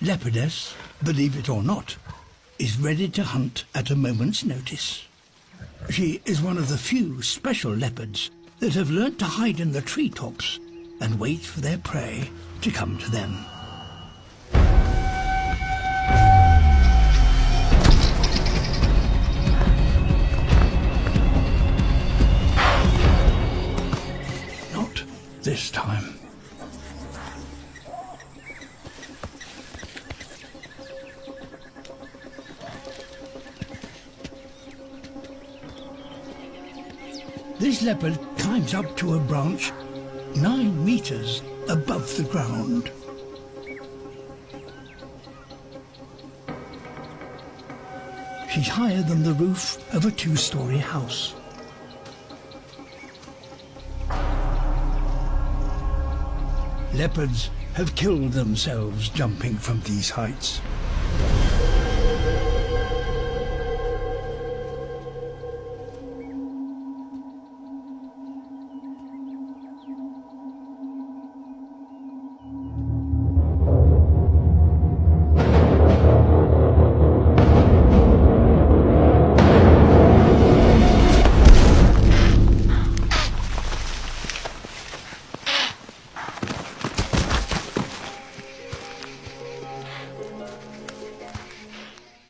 Leopardess, believe it or not, is ready to hunt at a moment's notice. She is one of the few special leopards that have learnt to hide in the treetops and wait for their prey to come to them. Not this time. This leopard climbs up to a branch 9 meters above the ground. She's higher than the roof of a 2-story house. Leopards have killed themselves jumping from these heights.